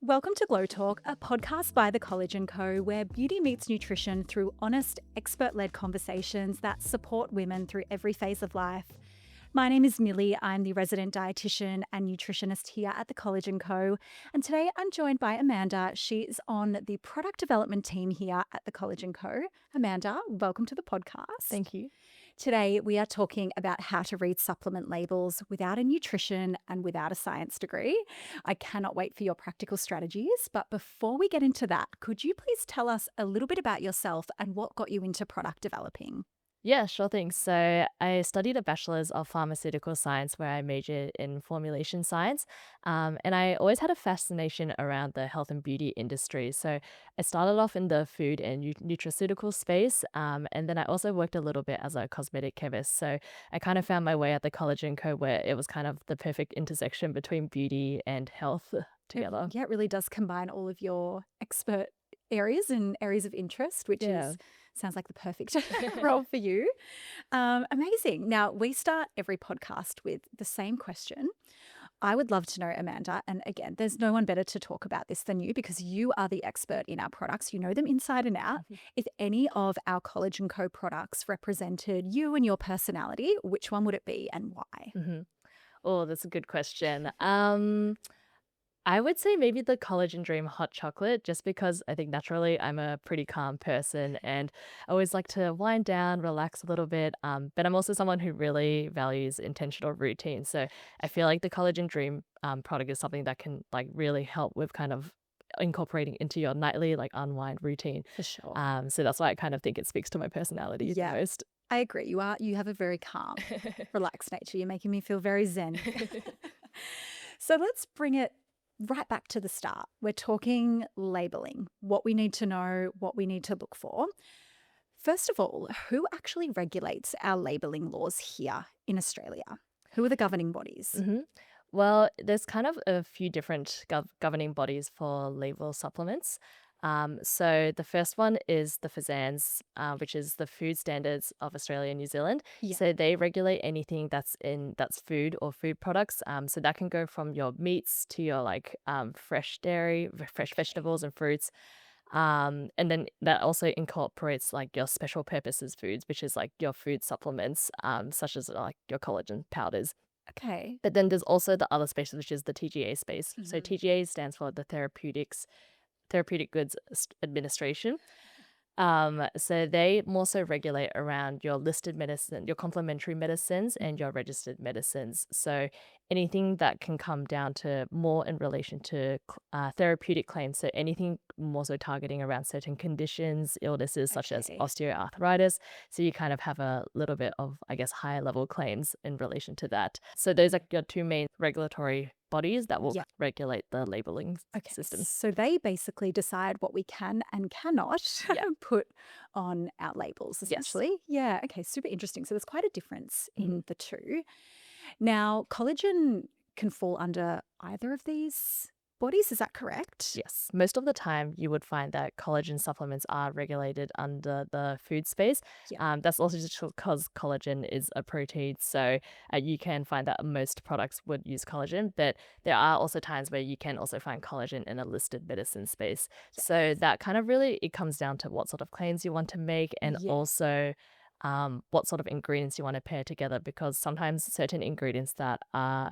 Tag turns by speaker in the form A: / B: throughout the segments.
A: Welcome to Glow Talk, a podcast by the Collagen Co, where beauty meets nutrition through honest, expert-led conversations that support women through every phase of life. My name is Millie. I'm the resident dietitian and nutritionist here at the Collagen Co. And today I'm joined by Amanda. She's on the product development team here at the Collagen Co. Amanda, welcome to the podcast.
B: Thank you.
A: Today, we are talking about how to read supplement labels without a nutrition and without a science degree. I cannot wait for your practical strategies. But before we get into that, could you please tell us a little bit about yourself and what got you into product developing?
B: Yeah, sure thing. So I studied a bachelor's of pharmaceutical science where I majored in formulation science. And I always had a fascination around the health and beauty industry. So I started off in the food and nutraceutical space. And then I also worked a little bit as a cosmetic chemist. So I kind of found my way at the College and Co where it was kind of the perfect intersection between beauty and health together.
A: It really does combine all of your expert areas and areas of interest, which
B: Yeah.
A: is sounds like the perfect role for you. Amazing. Now, we start every podcast with the same question. I would love to know, Amanda, and again, there's no one better to talk about this than you because you are the expert in our products. You know them inside and out. If any of our College and Co products represented you and your personality, which one would it be and why?
B: hmm Oh, that's a good question. I would say maybe the Collagen Dream hot chocolate, just because I think naturally I'm a pretty calm person and I always like to wind down, relax a little bit. But I'm also someone who really values intentional routine. So I feel like the Collagen Dream product is something that can like really help with kind of incorporating into your nightly like unwind routine.
A: For sure.
B: So that's why I kind of think it speaks to my personality the
A: Yeah,
B: most.
A: I agree. You have a very calm, relaxed nature. You're making me feel very zen. So let's bring it right back to the start. We're talking labeling, what we need to know, what we need to look for. First of all, who actually regulates our labeling laws here in Australia? Who are the governing bodies?
B: hmm Well, there's kind of a few different governing bodies for label supplements. So the first one is the FSANZ, which is the Food Standards of Australia and New Zealand.
A: Yeah.
B: So they regulate anything that's food or food products. So that can go from your meats to your like fresh dairy, fresh vegetables and fruits. And then that also incorporates like your special purposes foods, which is like your food supplements, such as like your collagen powders.
A: Okay.
B: But then there's also the other space, which is the TGA space. So
A: Mhm.
B: TGA stands for the Therapeutic Goods Administration. So they more so regulate around your listed medicine, your complementary medicines, and your registered medicines. So anything that can come down to more in relation to therapeutic claims. So anything more so targeting around certain conditions, illnesses such as
A: Okay.
B: osteoarthritis. So you kind of have a little bit of, I guess, higher level claims in relation to that. So those are your two main regulatory bodies that will
A: Yeah.
B: regulate the labeling
A: Okay.
B: system.
A: So they basically decide what we can and cannot
B: Yeah.
A: put on our labels,
B: Yes.
A: essentially. Yeah. Okay. Super interesting. So there's quite a difference
B: Mhm.
A: in the two. Now, collagen can fall under either of these bodies. Is that correct?
B: Yes, most of the time you would find that collagen supplements are regulated under the food space.
A: Yeah.
B: That's also just because collagen is a protein, so you can find that most products would use collagen, but there are also times where you can also find collagen in a listed medicine space. So
A: Yes.
B: that kind of really it comes down to what sort of claims you want to make and
A: Yeah.
B: also what sort of ingredients you want to pair together because sometimes certain ingredients that are,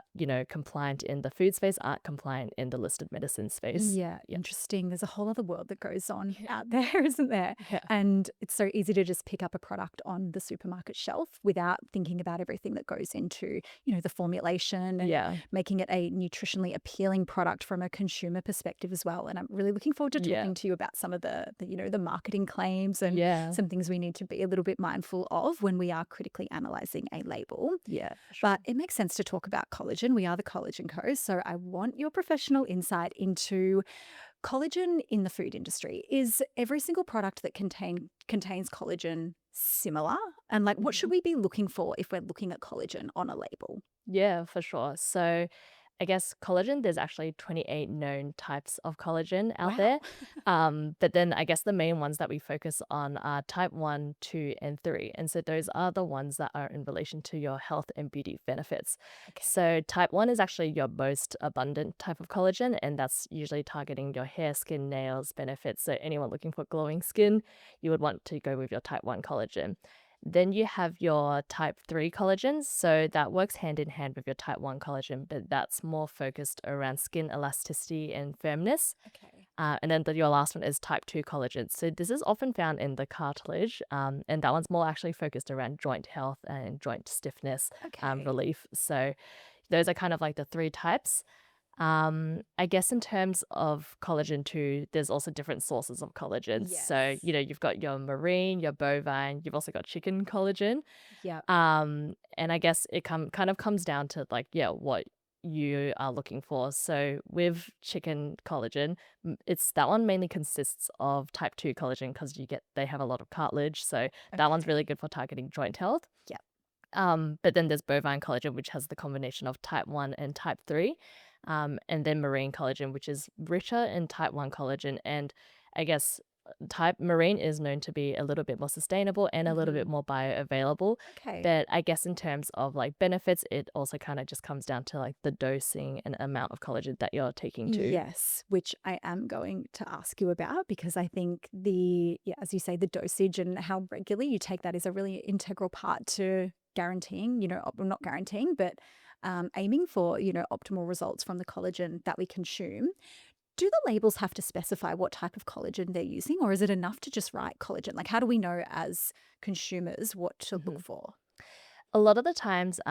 B: compliant in the food space aren't compliant in the listed medicine space.
A: Yeah,
B: Yeah.
A: interesting. There's a whole other world that goes on
B: Yeah.
A: out there, isn't there?
B: Yeah.
A: And it's so easy to just pick up a product on the supermarket shelf without thinking about everything that goes into, the formulation and
B: Yeah.
A: making it a nutritionally appealing product from a consumer perspective as well. And I'm really looking forward to
B: Yeah.
A: talking to you about some of the marketing claims and
B: Yeah.
A: some things we need to be a little bit mindful of when we are critically analyzing a label.
B: Yeah. Sure.
A: But it makes sense to talk about collagen. We are the Collagen Co. So I want your professional insight into collagen in the food industry. Is every single product that contains collagen similar? And what should we be looking for if we're looking at collagen on a label?
B: Yeah, for sure. So I guess collagen, there's actually 28 known types of collagen out
A: Wow.
B: there. But then I guess the main ones that we focus on are type 1, 2, and 3. And so those are the ones that are in relation to your health and beauty benefits.
A: Okay.
B: So type 1 is actually your most abundant type of collagen, and that's usually targeting your hair, skin, nails benefits. So anyone looking for glowing skin, you would want to go with your type 1 collagen. Then you have your type 3 collagens. So that works hand in hand with your type 1 collagen, but that's more focused around skin elasticity and firmness.
A: Okay.
B: And then your last one is type 2 collagen. So this is often found in the cartilage, and that one's more actually focused around joint health and joint stiffness
A: Okay.
B: relief. So those are kind of like the three types. I guess in terms of collagen too, there's also different sources of collagen. So,
A: Yes.
B: you've got your marine, your bovine, you've also got chicken collagen.
A: Yeah.
B: And I guess it kind of comes down to like, yeah, what you are looking for. So with chicken collagen, it's that one mainly consists of type 2 collagen because they have a lot of cartilage. So that one's
A: Okay.
B: really good for targeting joint health.
A: Yeah.
B: But then there's bovine collagen, which has the combination of type 1 and type 3. And then marine collagen, which is richer in type 1 collagen. And I guess type marine is known to be a little bit more sustainable and a little bit
A: Hmm.
B: more bioavailable.
A: Okay.
B: But I guess in terms of like benefits, it also kind of just comes down to like the dosing and amount of collagen that you're taking too.
A: Yes, which I am going to ask you about because I think yeah, as you say, the dosage and how regularly you take that is a really integral part to guaranteeing, well, not guaranteeing, but aiming for, optimal results from the collagen that we consume. Do the labels have to specify what type of collagen they're using, or is it enough to just write collagen? Like, how do we know as consumers what to look
B: Mhm.
A: for?
B: A lot of the times,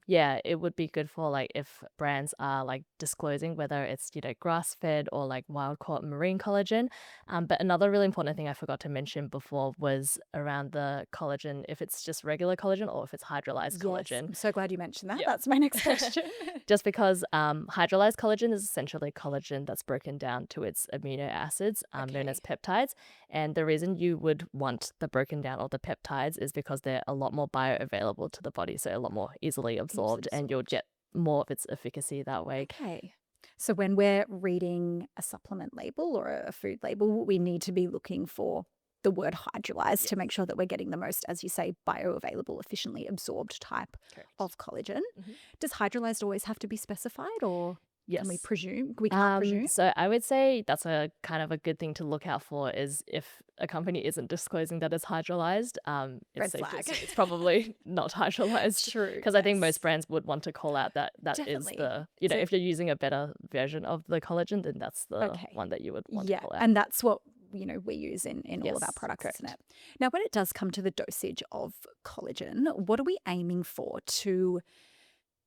B: yeah, it would be good for like if brands are like disclosing whether it's, grass fed or like wild caught marine collagen. But another really important thing I forgot to mention before was around the collagen, if it's just regular collagen or if it's hydrolyzed
A: Yes,
B: collagen.
A: I'm so glad you mentioned that.
B: Yeah.
A: That's my next question.
B: Just because hydrolyzed collagen is essentially collagen that's broken down to its amino acids, known as
A: Okay.
B: peptides. And the reason you would want the broken down or the peptides is because they're a lot more bioavailable to the body, so a lot more easily
A: Easily
B: absorbed, and you'll
A: absorbed.
B: get more of its efficacy that way.
A: Okay. So when we're reading a supplement label or a food label, we need to be looking for the word hydrolyzed
B: Yeah,
A: to make sure that we're getting the most, as you say, bioavailable, efficiently absorbed type
B: correct.
A: of collagen.
B: Hmm.
A: Does hydrolyzed always have to be specified, or can we
B: Yes.
A: presume? We can't presume?
B: So I would say that's a kind of a good thing to look out for is if a company isn't disclosing that it's hydrolyzed, it's
A: Red
B: safe to
A: flag.
B: assume it's probably not hydrolyzed
A: True.
B: because I think most
A: Yes.
B: brands would want to call out that that is
A: Definitely.
B: the,
A: So,
B: if you're using a better version of the collagen, then that's the
A: okay.
B: one that you would want to
A: Yeah.
B: call out.
A: And that's what, we use in all of our
B: Yes,
A: products, isn't
B: correct.
A: it? Now, when it does come to the dosage of collagen, what are we aiming for to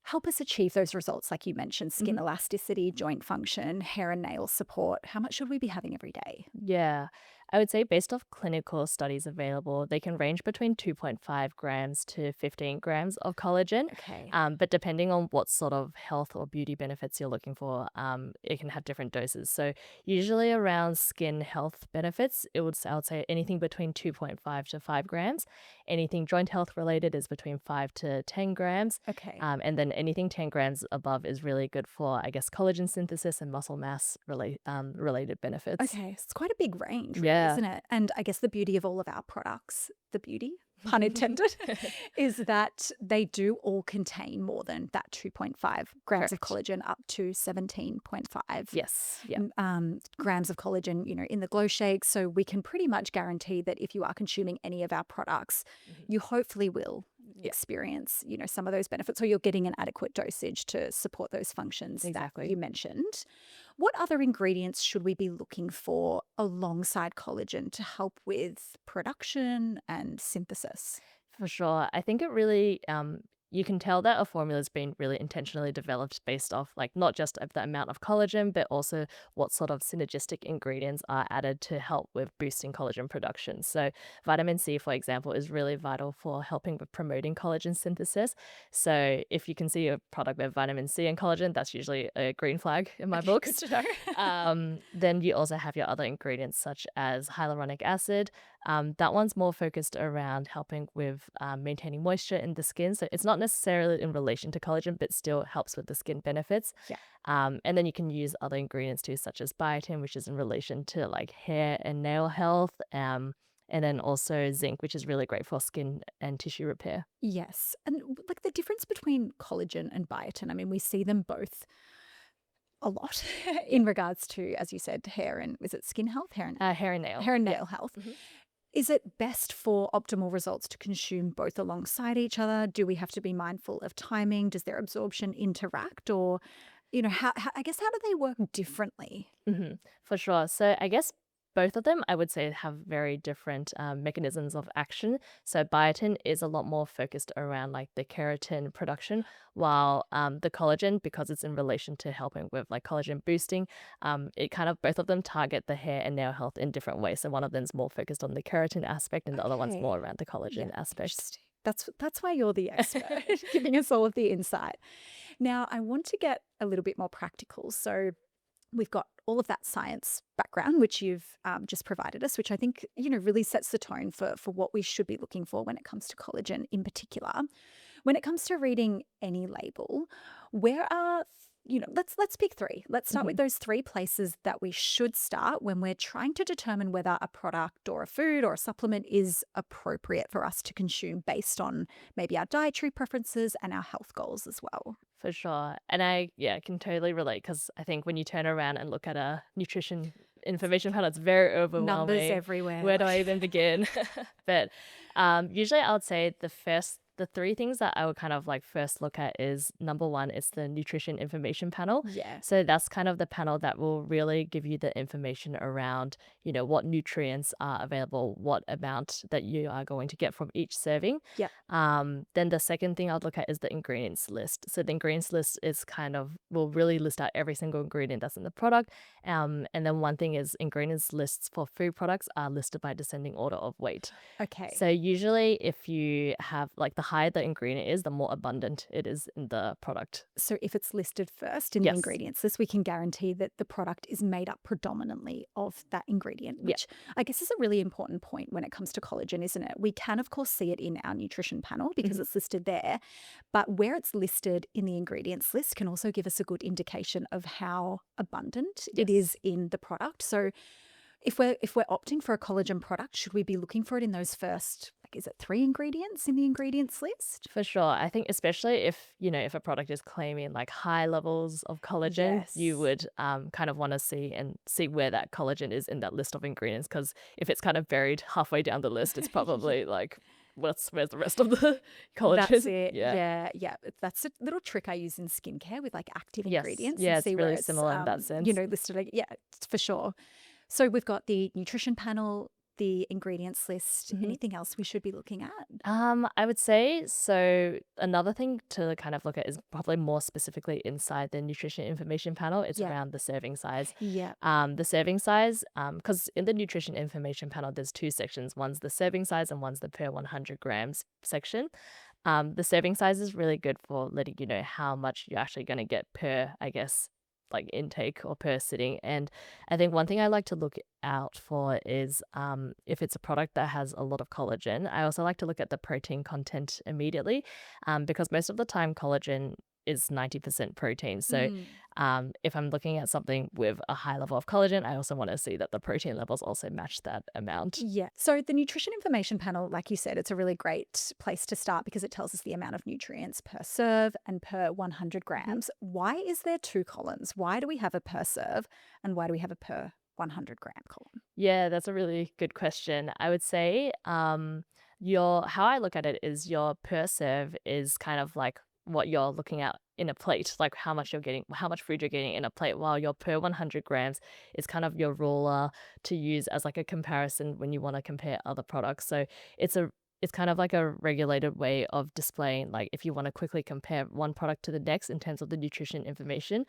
A: help us achieve those results? Like you mentioned, skin
B: Mhm.
A: elasticity, joint function, hair and nail support. How much should we be having every day?
B: Yeah, I would say based off clinical studies available, they can range between 2.5 grams to 15 grams of collagen.
A: Okay.
B: But depending on what sort of health or beauty benefits you're looking for, it can have different doses. So usually around skin health benefits, I would say anything between 2.5 to 5 grams. Anything joint health related is between 5 to 10 grams.
A: Okay.
B: And then anything 10 grams above is really good for, I guess, collagen synthesis and muscle mass related benefits.
A: Okay. So it's quite a big range, really,
B: Yeah.
A: isn't it? And I guess the beauty of all of our products, the beauty, pun intended, is that they do all contain more than that 2.5 grams of
B: Correct.
A: collagen up to 17.5
B: Yes. Yeah.
A: grams of collagen, in the glow shake. So we can pretty much guarantee that if you are consuming any of our products,
B: Mhm.
A: you hopefully will
B: Yeah,
A: experience, some of those benefits, or you're getting an adequate dosage to support those functions that
B: exactly.
A: you mentioned. What other ingredients should we be looking for alongside collagen to help with production and synthesis?
B: For sure. I think it really, you can tell that a formula has been really intentionally developed based off like not just of the amount of collagen, but also what sort of synergistic ingredients are added to help with boosting collagen production. So, vitamin C, for example, is really vital for helping with promoting collagen synthesis. So, if you can see a product with vitamin C and collagen, that's usually a green flag in my
A: Okay, good
B: books.
A: to know.
B: Then you also have your other ingredients such as hyaluronic acid. That one's more focused around helping with maintaining moisture in the skin. So it's not not necessarily in relation to collagen, but still helps with the skin benefits.
A: Yeah.
B: And then you can use other ingredients too, such as biotin, which is in relation to like hair and nail health. And then also zinc, which is really great for skin and tissue repair.
A: Yes. And like the difference between collagen and biotin, I mean, we see them both a lot in regards to, as you said, hair and is it skin health?
B: Hair and nail.
A: Hair and
B: Yeah.
A: nail health.
B: Mhm.
A: Is it best for optimal results to consume both alongside each other? Do we have to be mindful of timing? Does their absorption interact? Or, I guess, how do they work differently?
B: For sure. So I guess both of them, I would say, have very different mechanisms of action. So biotin is a lot more focused around like the keratin production, while the collagen, because it's in relation to helping with like collagen boosting, it kind of both of them target the hair and nail health in different ways. So one of them's more focused on the keratin aspect, and the other one's more
A: Okay.
B: around the
A: Yeah,
B: collagen aspect.
A: interesting. That's why you're the expert, giving us all of the insight. Now, I want to get a little bit more practical. So we've got all of that science background, which you've just provided us, which I think, really sets the tone for what we should be looking for when it comes to collagen in particular. When it comes to reading any label, where are, let's pick three. Let's start with those three places that we should start when we're trying to determine whether a product or a food or a supplement is appropriate for us to consume based on maybe our dietary preferences and our health goals as well.
B: For sure. And I can totally relate because I think when you turn around and look at a nutrition information panel, it's very
A: Numbers
B: overwhelming.
A: everywhere.
B: Where do I even begin? But usually I would say the three things that I would kind of like first look at is number one, it's the nutrition information panel.
A: Yeah.
B: So that's kind of the panel that will really give you the information around, what nutrients are available, what amount that you are going to get from each serving.
A: Yep.
B: Then the second thing I'll look at is the ingredients list. So the ingredients list is will really list out every single ingredient that's in the product. And then one thing is ingredients lists for food products are listed by descending order of weight.
A: Okay.
B: So usually if you have like the higher the ingredient is, the more abundant it is in the product.
A: So if it's listed first in the
B: Yes.
A: ingredients list, we can guarantee that the product is made up predominantly of that ingredient, which I guess is a really important point when it comes to collagen, isn't it? We can, of course, see it in our nutrition panel because it's listed there, but where it's listed in the ingredients list can also give us a good indication of how abundant it is in the product. So if we're opting for a collagen product, should we be looking for it in those first, like, is it 3 ingredients in the ingredients list?
B: For sure. I think especially if a product is claiming like high levels of collagen, you
A: Yes.
B: would kind of want to see where that collagen is in that list of ingredients. Because if it's kind of buried halfway down the list, it's probably like, where's the rest of the collagen?
A: That's it.
B: Yeah.
A: Yeah. That's a little trick I use in skincare with like active
B: Yes.
A: ingredients
B: Yeah,
A: and
B: it's
A: see where
B: really
A: it's
B: similar in that sense.
A: listed. Yeah, for sure. So we've got the nutrition panel, the ingredients list. Anything else we should be looking at?
B: I would say so. Another thing to kind of look at is probably more specifically inside the nutrition information panel. It's
A: Yeah.
B: around the serving size.
A: Yeah.
B: The serving size, because in the nutrition information panel, there's two sections. One's the serving size and one's the per 100 grams section. The serving size is really good for letting you know how much you're actually going to get per, I guess, like intake or per sitting. And I think one thing I like to look out for is if it's a product that has a lot of collagen. I also like to look at the protein content immediately, because most of the time collagen is 90% protein. So if I'm looking at something with a high level of collagen, I also want to see that the protein levels also match that amount.
A: Yeah. So the nutrition information panel, like you said, it's a really great place to start because it tells us the amount of nutrients per serve and per 100 grams. Why is there 2 columns? Why do we have a per serve and why do we have a per 100 gram column?
B: Yeah, that's a really good question. I would say your how I look at it is your per serve is kind of like what you're looking at in a plate, like how much food you're getting in a plate, while your per 100 grams is kind of your ruler to use as like a comparison when you want to compare other products. So it's kind of like a regulated way of displaying, like if you want to quickly compare one product to the next in terms of the nutrition information,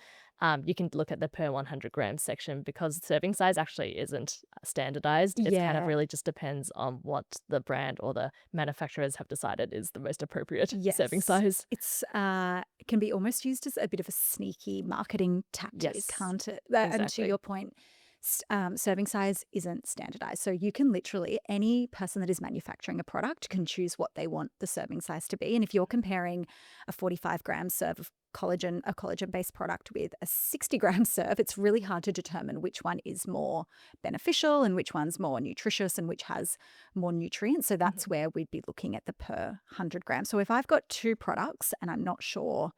B: you can look at the per 100 grams section because serving size actually isn't standardized. It's kind of
A: Yeah.
B: really just depends on what the brand or the manufacturers have decided is the most appropriate serving
A: Yes.
B: size.
A: It's can be almost used as a bit of a sneaky marketing tactic,
B: Yes,
A: can't it? And to
B: exactly.
A: your point, Serving size isn't standardized. So you can literally, any person that is manufacturing a product can choose what they want the serving size to be. And if you're comparing a 45-gram serve of collagen, a collagen-based product with a 60-gram serve, it's really hard to determine which one is more beneficial and which one's more nutritious and which has more nutrients. So that's where we'd be looking at the per 100 grams. So if I've got two products and I'm not sure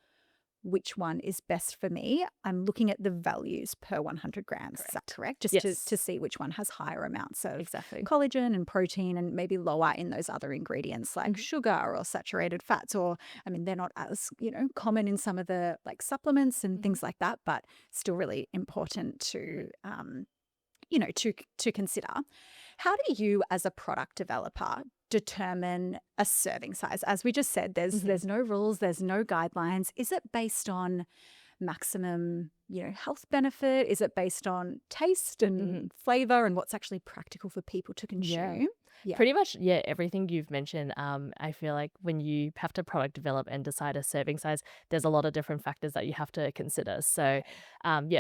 A: which one is best for me, I'm looking at the values per 100 grams. Is that correct? Just
B: Yes.
A: to see which one has higher amounts of
B: Exactly.
A: collagen and protein and maybe lower in those other ingredients like sugar or saturated fats. Or, I mean, they're not as, common in some of the like supplements and things like that, but still really important to, to consider. How do you as a product developer determine a serving size? As we just said, there's no rules, there's no guidelines. Is it based on maximum, health benefit? Is it based on taste and flavor and what's actually practical for people to consume? Yeah.
B: Pretty much, yeah, everything you've mentioned. I feel like when you have to product develop and decide a serving size, there's a lot of different factors that you have to consider. So,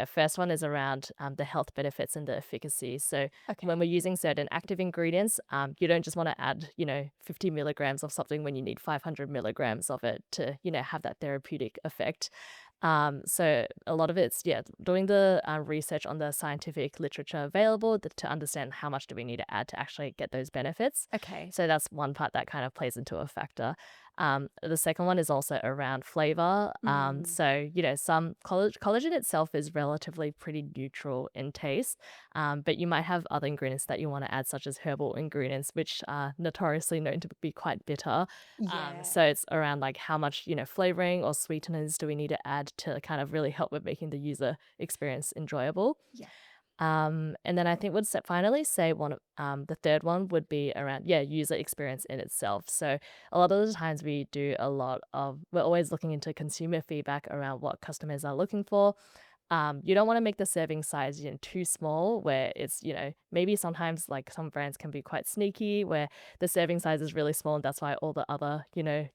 B: first one is around the health benefits and the efficacy. So, when we're using certain active ingredients, you don't just want to add, 50 milligrams of something when you need 500 milligrams of it to, have that therapeutic effect. So a lot of it's, doing the research on the scientific literature available to understand how much do we need to add to actually get those benefits.
A: Okay.
B: So that's one part that kind of plays into a factor. The second one is also around flavor. So, some collagen itself is relatively pretty neutral in taste, but you might have other ingredients that you want to add, such as herbal ingredients, which are notoriously known to be quite bitter. So it's around like how much, flavoring or sweeteners do we need to add to kind of really help with making the user experience enjoyable.
A: Yeah.
B: And then I think finally say the third one would be around, user experience in itself. So a lot of the times we're always looking into consumer feedback around what customers are looking for. You don't want to make the serving size, too small where it's, maybe sometimes like some brands can be quite sneaky where the serving size is really small and that's why all the other,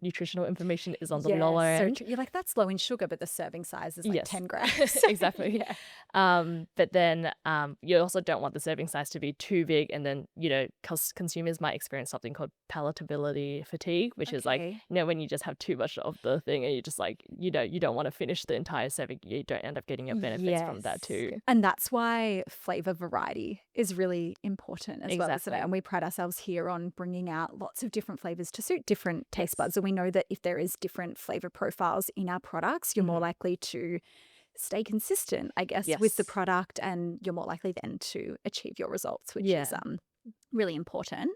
B: nutritional information is on the lower end.
A: So you're like, that's low in sugar, but the serving size is like 10 grams.
B: Exactly. But then you also don't want the serving size to be too big and then, consumers might experience something called palatability fatigue, which is like, when you just have too much of the thing and you just like, you don't want to finish the entire serving, you don't end up getting a benefits from that too.
A: And that's why flavor variety is really important as well, isn't it? And we pride ourselves here on bringing out lots of different flavors to suit different taste buds. And we know that if there is different flavor profiles in our products, you're more likely to stay consistent, I guess, with the product, and you're more likely then to achieve your results, which is really important.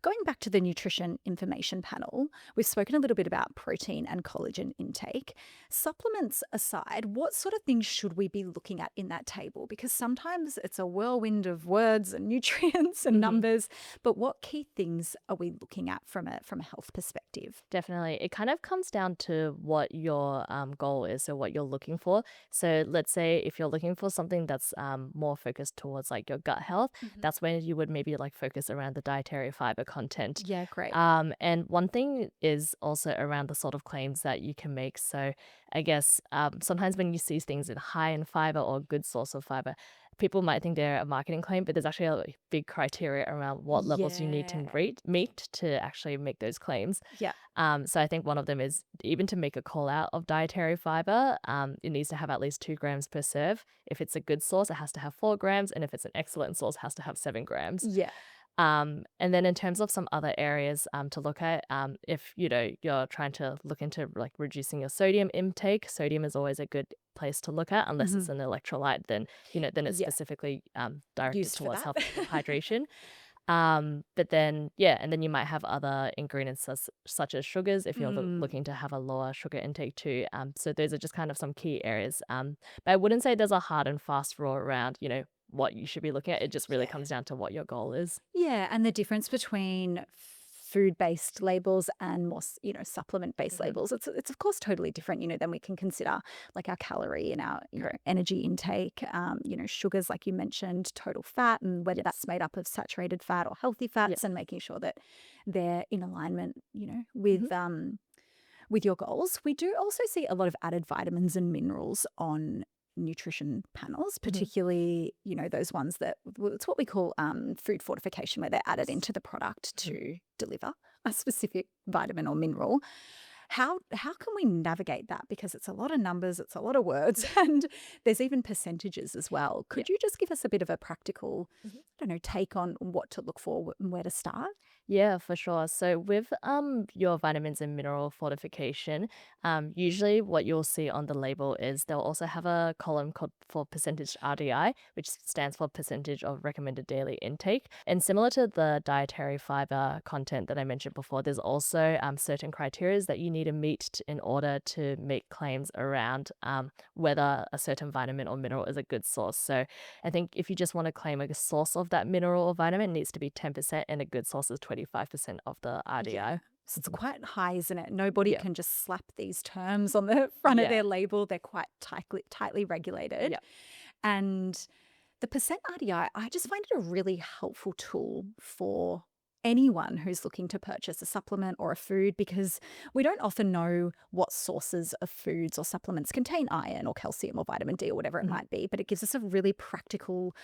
A: Going back to the nutrition information panel, we've spoken a little bit about protein and collagen intake. Supplements aside, what sort of things should we be looking at in that table? Because sometimes it's a whirlwind of words and nutrients and numbers, but what key things are we looking at from a health perspective?
B: Definitely. It kind of comes down to what your goal is, so what you're looking for. So let's say if you're looking for something that's more focused towards like your gut health, that's when you would maybe like focus around the dietary fiber content.
A: Yeah, great.
B: And one thing is also around the sort of claims that you can make. So I guess sometimes when you see things in high in fiber or good source of fiber, people might think they're a marketing claim, but there's actually a big criteria around what levels you need to meet to actually make those claims.
A: Yeah.
B: So I think one of them is even to make a call out of dietary fiber, it needs to have at least 2 grams per serve. If it's a good source, it has to have 4 grams. And if it's an excellent source, it has to have 7 grams.
A: Yeah.
B: And then in terms of some other areas to look at, if you're trying to look into like reducing your sodium intake, sodium is always a good place to look at, unless it's an electrolyte, then it's specifically directed
A: Used for
B: towards
A: that.
B: helping with hydration. But then and then you might have other ingredients such as sugars if you're looking to have a lower sugar intake too. So those are just kind of some key areas. But I wouldn't say there's a hard and fast rule around what you should be looking at. It just really comes down to what your goal is.
A: Yeah, and the difference between food-based labels and more, supplement-based labels, it's of course totally different. Then we can consider like our calorie and our energy intake, sugars like you mentioned, total fat, and whether that's made up of saturated fat or healthy fats, and making sure that they're in alignment, with your goals. We do also see a lot of added vitamins and minerals on nutrition panels, particularly, those ones that, well, it's what we call food fortification, where they're added into the product to deliver a specific vitamin or mineral. How can we navigate that? Because it's a lot of numbers, it's a lot of words, and there's even percentages as well.
B: Yeah.
A: Could you just give us a bit of a practical,
B: Mhm.
A: I don't know, take on what to look for and where to start?
B: Yeah, for sure. So with your vitamins and mineral fortification, usually what you'll see on the label is they'll also have a column called for percentage RDI, which stands for percentage of recommended daily intake. And similar to the dietary fiber content that I mentioned before, there's also certain criteria that you need to meet in order to make claims around whether a certain vitamin or mineral is a good source. So I think if you just want to claim a source of that mineral or vitamin, it needs to be 10%, and a good source is 25% of the
A: Yeah.
B: RDI.
A: So it's quite high, isn't it? Nobody
B: Yeah.
A: can just slap these terms on the front of
B: Yeah.
A: their label. They're quite tightly regulated.
B: Yeah.
A: And the percent RDI, I just find it a really helpful tool for anyone who's looking to purchase a supplement or a food, because we don't often know what sources of foods or supplements contain iron or calcium or vitamin D or whatever it
B: Mhm.
A: might be, but it gives us a really practical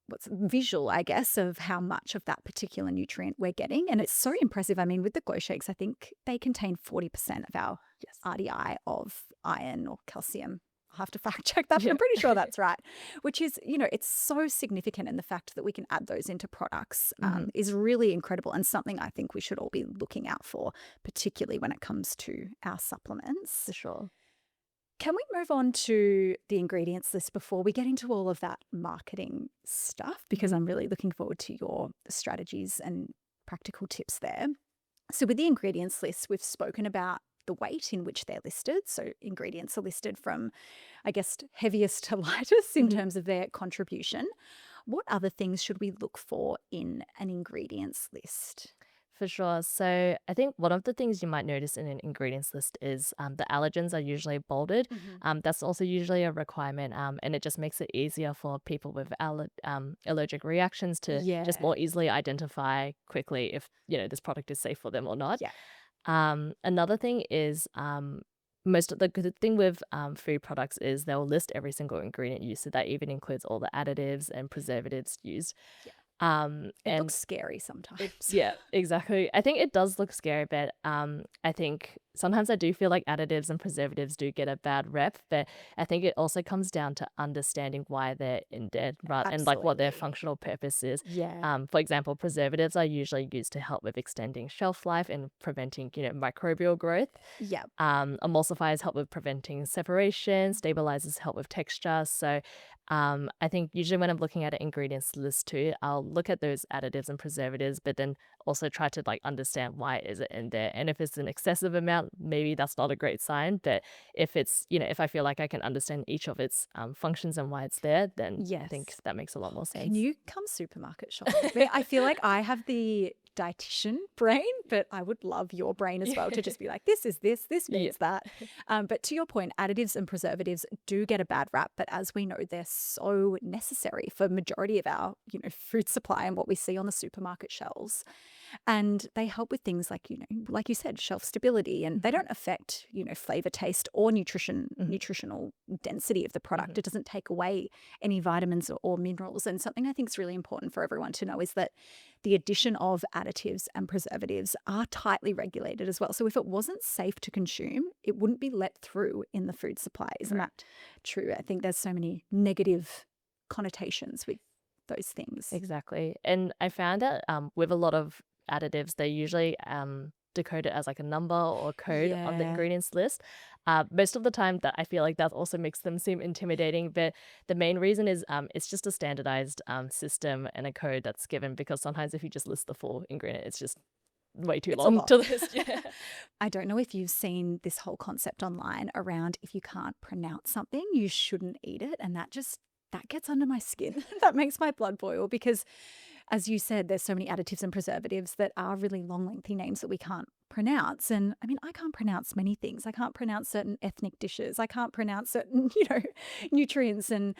A: what's visual, I guess, of how much of that particular nutrient we're getting. And it's so impressive. I mean, with the glow shakes, I think they contain 40% of our
B: Yes.
A: RDI of iron or calcium. I'll have to fact check that, but
B: Yeah.
A: I'm pretty sure that's right. Which is, it's so significant. And the fact that we can add those into products
B: Mhm.
A: is really incredible, and something I think we should all be looking out for, particularly when it comes to our supplements.
B: For sure.
A: Can we move on to the ingredients list before we get into all of that marketing stuff? Because I'm really looking forward to your strategies and practical tips there. So, with the ingredients list, we've spoken about the weight in which they're listed. So, ingredients are listed from, I guess, heaviest to lightest in
B: Mhm.
A: terms of their contribution. What other things should we look for in an ingredients list?
B: For sure. So I think one of the things you might notice in an ingredients list is the allergens are usually bolded. That's also usually a requirement, and it just makes it easier for people with allergic reactions to just
A: Yeah.
B: more easily identify quickly if this product is safe for them or not.
A: Yeah.
B: Another thing is most of the good thing with food products is they'll list every single ingredient used, so that even includes all the additives and preservatives used.
A: Yeah. It
B: And
A: looks scary sometimes.
B: yeah, exactly. I think it does look scary, but I think sometimes I do feel like additives and preservatives do get a bad rep, but I think it also comes down to understanding why they're in there, right, and like what their
A: Absolutely.
B: functional purpose is.
A: Yeah.
B: For example, preservatives are usually used to help with extending shelf life and preventing, microbial growth.
A: Yeah.
B: Emulsifiers help with preventing separation, stabilizers help with texture. So I think usually when I'm looking at an ingredients list too, I'll look at those additives and preservatives, but then also try to like understand why is it in there. And if it's an excessive amount, maybe that's not a great sign. But if it's, if I feel like I can understand each of its functions and why it's there, then I think
A: Yes.
B: that makes a lot more
A: Can
B: sense.
A: you come supermarket shopping with me? I feel like I have the dietitian brain, but I would love your brain as well to just be like, this is this
B: Yeah.
A: means that. But to your point, additives and preservatives do get a bad rap, but as we know, they're so necessary for majority of our, food supply and what we see on the supermarket shelves. And they help with things like, like you said, shelf stability, and they don't affect, flavor, taste, or
B: Mhm.
A: nutritional density of the product.
B: Mhm.
A: It doesn't take away any vitamins or minerals. And something I think is really important for everyone to know is that the addition of additives and preservatives are tightly regulated as well. So if it wasn't safe to consume, it wouldn't be let through in the food supply. Isn't that true? I think there's so many negative connotations with those things.
B: Exactly. And I found that with a lot of additives, they usually decode it as like a number or code on the
A: Yeah.
B: ingredients list. Most of the time that I feel like that also makes them seem intimidating, but the main reason is it's just a standardized system and a code that's given, because sometimes if you just list the full ingredient, it's just way too
A: It's a
B: long
A: lot.
B: to list. Yeah.
A: I don't know if you've seen this whole concept online around if you can't pronounce something, you shouldn't eat it. And that gets under my skin. That makes my blood boil because, as you said, there's so many additives and preservatives that are really long, lengthy names that we can't pronounce. And I mean, I can't pronounce many things. I can't pronounce certain ethnic dishes. I can't pronounce certain, nutrients and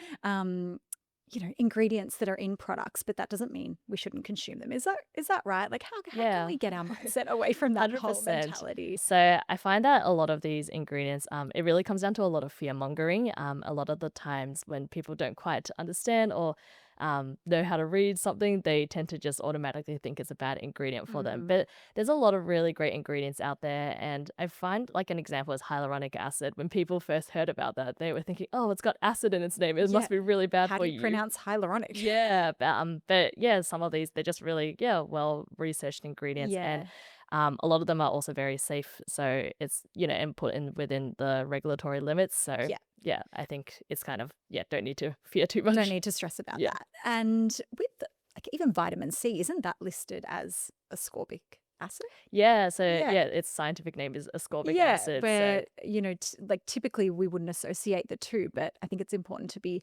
A: ingredients that are in products, but that doesn't mean we shouldn't consume them. Is that right? Like how can
B: Yeah.
A: we get our mindset away from that whole
B: 100%.
A: mentality?
B: So I find that a lot of these ingredients, it really comes down to a lot of fear mongering. A lot of the times when people don't quite understand or know how to read something, they tend to just automatically think it's a bad ingredient for them.
A: Mm.
B: But there's a lot of really great ingredients out there. And I find like an example is hyaluronic acid. When people first heard about that, they were thinking, oh, it's got acid in its name. It
A: Yeah.
B: must be really bad
A: How
B: for
A: do you
B: you.
A: pronounce hyaluronic?
B: Yeah, but yeah, some of these they're just really well researched ingredients, and
A: Yeah.
B: a lot of them are also very safe. So it's and put in within the regulatory limits. So
A: Yeah.
B: yeah, I think it's kind of don't need to fear too
A: Don't
B: much.
A: need to stress about
B: Yeah,
A: that. And with like even vitamin C, isn't that listed as ascorbic acid?
B: yeah. So
A: Yeah.
B: yeah, its scientific name is ascorbic
A: Yeah,
B: acid. So
A: where, like typically we wouldn't associate the two, but I think it's important to be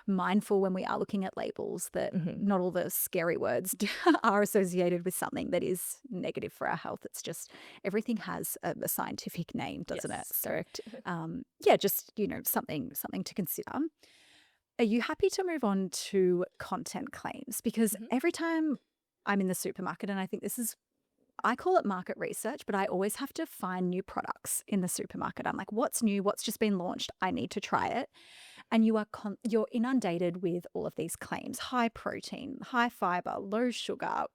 A: mindful when we are looking at labels that
B: mhm,
A: not all the scary words are associated with something that is negative for our health. It's just everything has a scientific name, doesn't it?
B: yes,
A: So,
B: correct.
A: yeah, just something to consider. Are you happy to move on to content claims? Because
B: Mhm.
A: every time I'm in the supermarket, and I think I call it market research, but I always have to find new products in the supermarket. I'm like, what's new? What's just been launched? I need to try it. And you're inundated with all of these claims: high protein, high fiber, low sugar,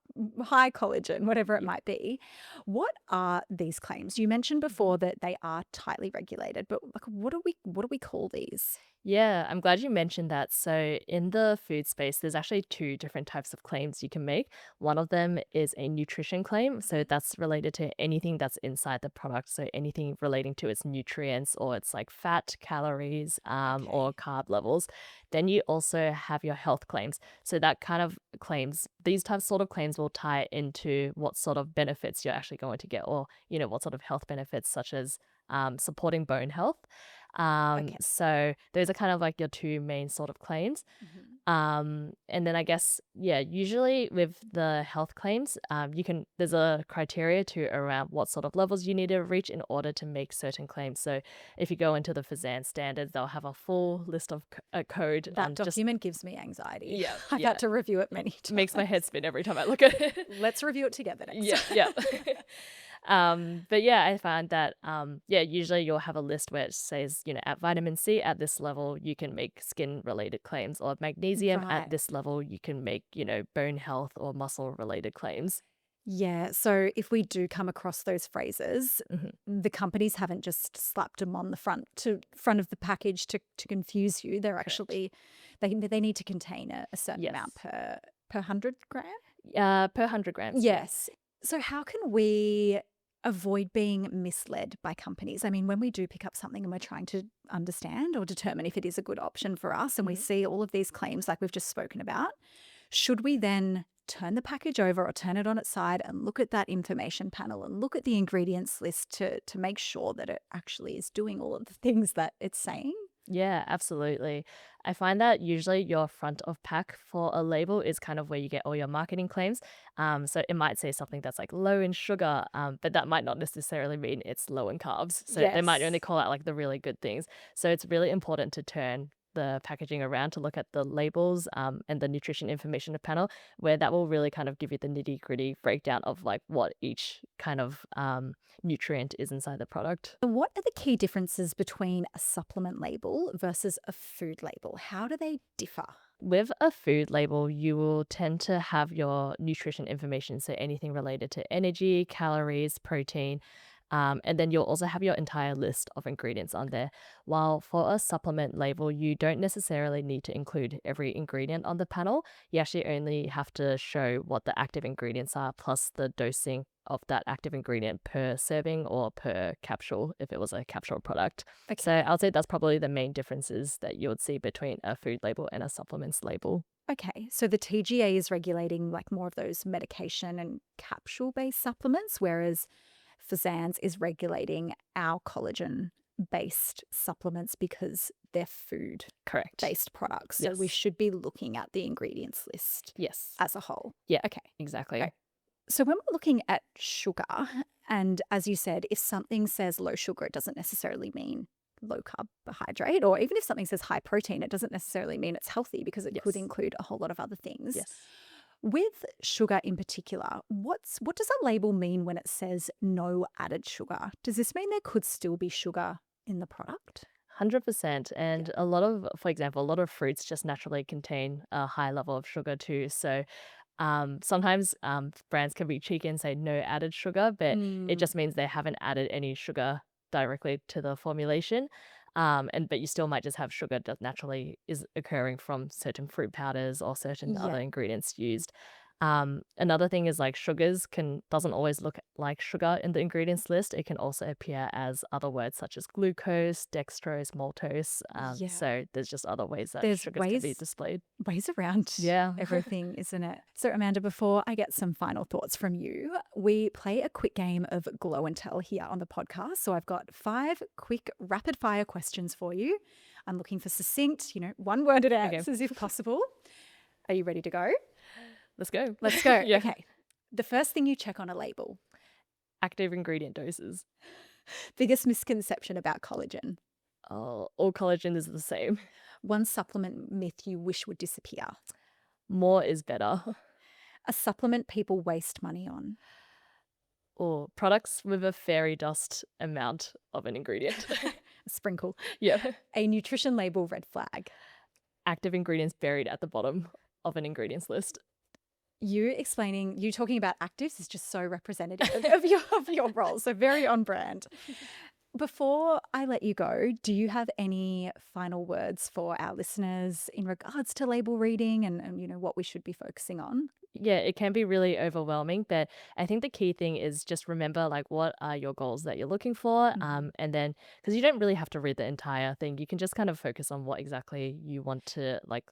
A: high collagen, whatever it
B: Yeah.
A: might be. What are these claims? You mentioned before that they are tightly regulated, but like what do we call these?
B: Yeah, I'm glad you mentioned that. So, in the food space, there's actually two different types of claims you can make. One of them is a nutrition claim. So, that's related to anything that's inside the product. So, anything relating to its nutrients or its like fat, calories, or
A: Okay.
B: carb levels. Then you also have your health claims. So, that kind of claims, these types sort of claims will tie into what sort of benefits you're actually going to get, or, what sort of health benefits, such as supporting bone health.
A: Okay.
B: So those are kind of like your two main sort of claims.
A: Mhm.
B: And then I guess, yeah, usually with the health claims, there's a criteria to around what sort of levels you need to reach in order to make certain claims. So if you go into the Fazan standards, they'll have a full list of code
A: That
B: on just,
A: document gives me anxiety.
B: yeah,
A: I've
B: yeah,
A: had to review it many
B: makes my head
A: times.
B: spin every time I look at it.
A: Let's review it together next
B: Yeah,
A: time.
B: yeah. But yeah, I find that yeah, usually you'll have a list where it says, at vitamin C at this level, you can make skin related claims, or magnesium at
A: Right.
B: this level, you can make, bone health or muscle related claims.
A: Yeah. So if we do come across those phrases,
B: Mhm.
A: the companies haven't just slapped them on the front of the package to confuse you. They're
B: Correct.
A: actually they need to contain a certain amount
B: Yes.
A: per 100 gram.
B: Per 100 grams, yeah.
A: Yes. So how can we avoid being misled by companies? I mean, when we do pick up something and we're trying to understand or determine if it is a good option for us, and we
B: Mhm.
A: see all of these claims like we've just spoken about, should we then turn the package over or turn it on its side and look at that information panel and look at the ingredients list to make sure that it actually is doing all of the things that it's saying?
B: Yeah, absolutely. I find that usually your front of pack for a label is kind of where you get all your marketing claims. So it might say something that's like low in sugar, but that might not necessarily mean it's low in carbs. So they might only
A: Yes.
B: call out like the really good things. So it's really important to turn the packaging around to look at the labels and the nutrition information panel, where that will really kind of give you the nitty gritty breakdown of like what each kind of nutrient is inside the product.
A: What are the key differences between a supplement label versus a food label? How do they differ?
B: With a food label, you will tend to have your nutrition information, so anything related to energy, calories, protein, and then you'll also have your entire list of ingredients on there. While for a supplement label, you don't necessarily need to include every ingredient on the panel. You actually only have to show what the active ingredients are, plus the dosing of that active ingredient per serving or per capsule if it was a capsule product. So
A: Okay.
B: I'll say that's probably the main differences that you would see between a food label and a supplements label.
A: Okay. So the TGA is regulating like more of those medication and capsule based supplements, whereas Fazans is regulating our collagen based supplements because they're food
B: Correct.
A: based products. So we
B: Yes.
A: should be looking at the ingredients list
B: Yes.
A: as a whole.
B: Yeah,
A: Okay.
B: exactly.
A: Great. So when we're looking at sugar, and as you said, if something says low sugar, it doesn't necessarily mean low carbohydrate, or even if something says high protein, it doesn't necessarily mean it's healthy because it could
B: Yes.
A: include a whole lot of other things.
B: Yes.
A: With sugar in particular, what does a label mean when it says no added sugar? Does this mean there could still be sugar in the product?
B: 100%. And a lot of, for example, a lot of fruits just naturally contain a high level of sugar too. So sometimes brands can be cheeky and say no added sugar, but it
A: Mm,
B: just means they haven't added any sugar directly to the formulation. But you still might just have sugar that naturally is occurring from certain fruit powders or certain
A: yeah.
B: other ingredients used. Another thing is like sugars can doesn't always look like sugar in the ingredients list. It can also appear as other words such as glucose, dextrose, maltose.
A: Yeah.
B: So there's just other ways that
A: There's
B: sugars can be
A: ways
B: displayed.
A: around
B: Yeah.
A: everything, isn't it? So, Amanda, before I get some final thoughts from you, we play a quick game of Glow and Tell here on the podcast. So, I've got 5 quick rapid fire questions for you. I'm looking for succinct, one worded
B: Okay.
A: answers if possible. Are you ready to go?
B: Let's go.
A: Let's go.
B: Yeah.
A: Okay. The first thing you check on a label.
B: Active ingredient doses.
A: Biggest misconception about collagen.
B: Oh, all collagen is the same.
A: One supplement myth you wish would disappear.
B: More is better.
A: A supplement people waste money on.
B: Or products with a fairy dust amount of an ingredient.
A: A sprinkle.
B: Yeah.
A: A nutrition label red flag.
B: Active ingredients buried at the bottom of an ingredients list.
A: You talking about actives is just so representative of your role. So very on brand. Before I let you go, do you have any final words for our listeners in regards to label reading and what we should be focusing on?
B: Yeah, it can be really overwhelming, but I think the key thing is just remember like what are your goals that you're looking for, and then because you don't really have to read the entire thing, you can just kind of focus on what exactly you want to like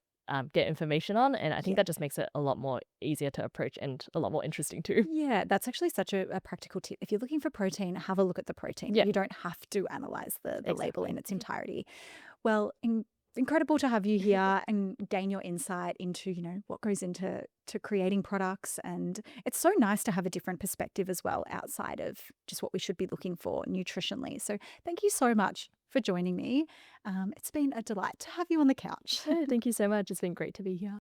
B: get information on, and I think
A: Yeah.
B: that just makes it a lot more easier to approach and a lot more interesting too.
A: Yeah, that's actually such a practical tip. If you're looking for protein, have a look at the protein.
B: Yeah,
A: You don't have to analyze the label in
B: exactly.
A: its entirety. Well, incredible to have you here and gain your insight into, what goes into creating products. And it's so nice to have a different perspective as well outside of just what we should be looking for nutritionally. So thank you so much for joining me. It's been a delight to have you on the couch.
B: Thank you so much. It's been great to be here.